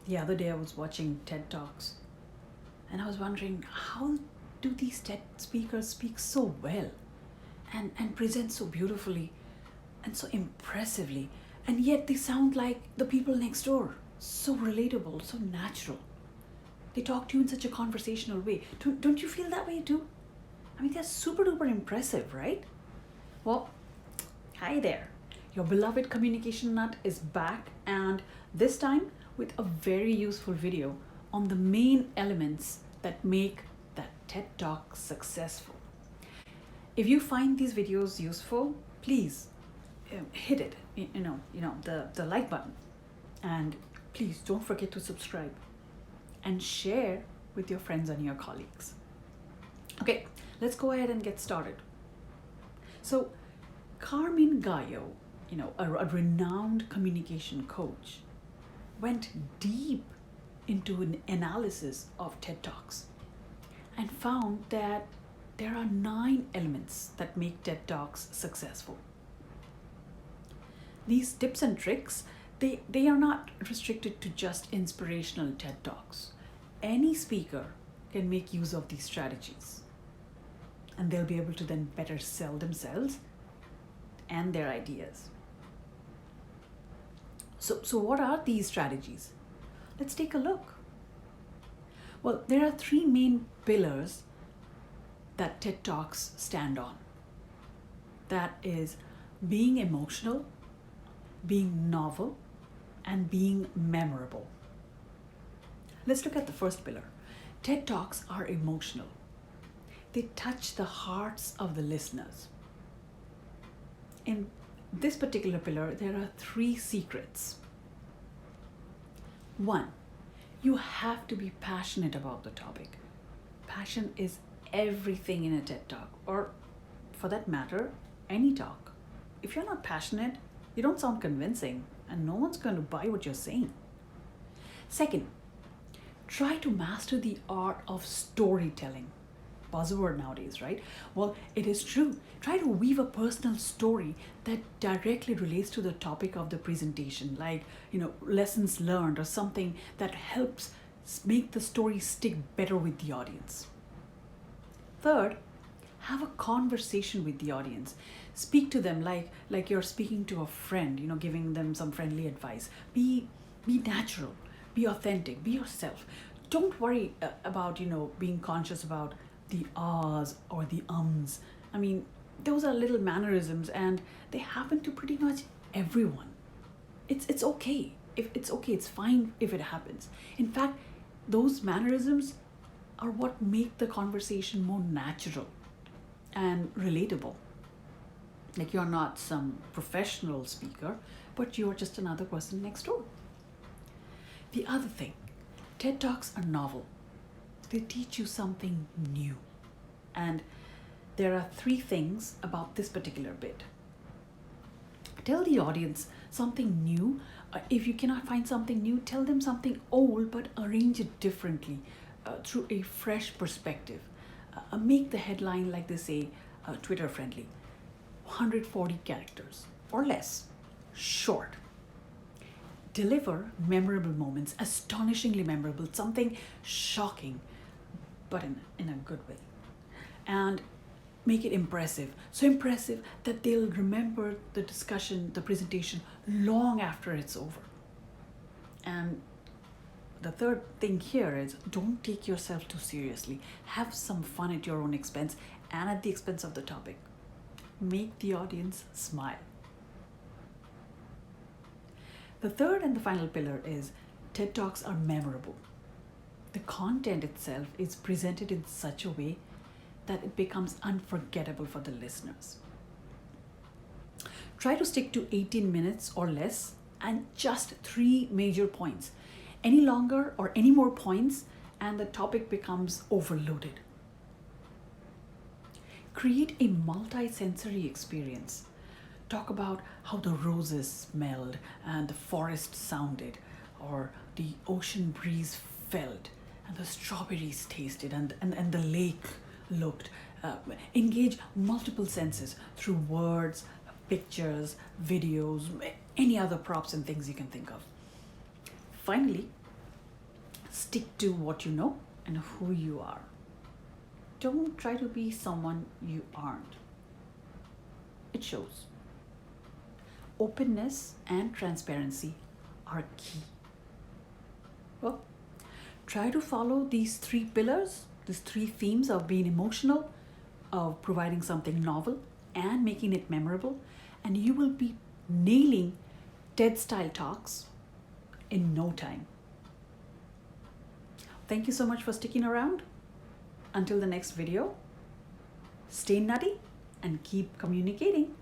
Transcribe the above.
The other day I was watching TED Talks and I was wondering, how do these TED speakers speak so well and present so beautifully and so impressively, and yet they sound like the people next door. So relatable, so natural. They talk to you in such a conversational way. Don't you feel that way too? I mean, they're super duper impressive, right? Well, hi there. Your beloved communication nut is back, and this time with a very useful video on the main elements that make that TED Talk successful. If you find these videos useful, please hit it, the like button, and please don't forget to subscribe and share with your friends and your colleagues. Okay, let's go ahead and get started. So, Carmen Gallo, a renowned communication coach, went deep into an analysis of TED Talks and found that there are 9 elements that make TED Talks successful. These tips and tricks, they are not restricted to just inspirational TED Talks. Any speaker can make use of these strategies, and they'll be able to then better sell themselves and their ideas. So what are these strategies? Let's take a look. Well, there are 3 main pillars that TED Talks stand on. That is being emotional, being novel, and being memorable. Let's look at the first pillar. TED Talks are emotional. They touch the hearts of the listeners. In this particular pillar, there are 3 secrets. 1, you have to be passionate about the topic. Passion is everything in a TED Talk, or for that matter, any talk. If you're not passionate, you don't sound convincing, and no one's going to buy what you're saying. Second, try to master the art of storytelling. Buzzword nowadays, right? Well, it is true. Try to weave a personal story that directly relates to the topic of the presentation, like, lessons learned or something that helps make the story stick better with the audience. Third, have a conversation with the audience. Speak to them like you're speaking to a friend, giving them some friendly advice. Be natural, be authentic, be yourself. Don't worry about, being conscious about the ahs or the ums. I mean, those are little mannerisms and they happen to pretty much everyone. It's okay. If it's okay, it's fine if it happens. In fact, those mannerisms are what make the conversation more natural and relatable. Like, you're not some professional speaker, but you're just another person next door. The other thing, TED Talks are novel. They teach you something new. And there are 3 things about this particular bit. Tell the audience something new. If you cannot find something new, tell them something old, but arrange it differently through a fresh perspective. Make the headline, like they say, Twitter friendly, 140 characters or less, short. Deliver memorable moments, astonishingly memorable, something shocking, but in a good way. And make it impressive. So impressive that they'll remember the discussion, the presentation, long after it's over. And the third thing here is, don't take yourself too seriously. Have some fun at your own expense and at the expense of the topic. Make the audience smile. The third and the final pillar is TED Talks are memorable. The content itself is presented in such a way that it becomes unforgettable for the listeners. Try to stick to 18 minutes or less and just 3 major points. Any longer or any more points and the topic becomes overloaded. Create a multi-sensory experience. Talk about how the roses smelled and the forest sounded, or the ocean breeze felt and the strawberries tasted and the lake looked. Engage multiple senses through words, pictures, videos, any other props and things you can think of. Finally, Stick to what you know and who you are. Don't try to be someone you aren't. It shows. Openness and transparency are key. Well, try to follow these three pillars, these three themes of being emotional, of providing something novel, and making it memorable, and you will be nailing TED style talks in no time. Thank you so much for sticking around. Until the next video, stay nutty and keep communicating.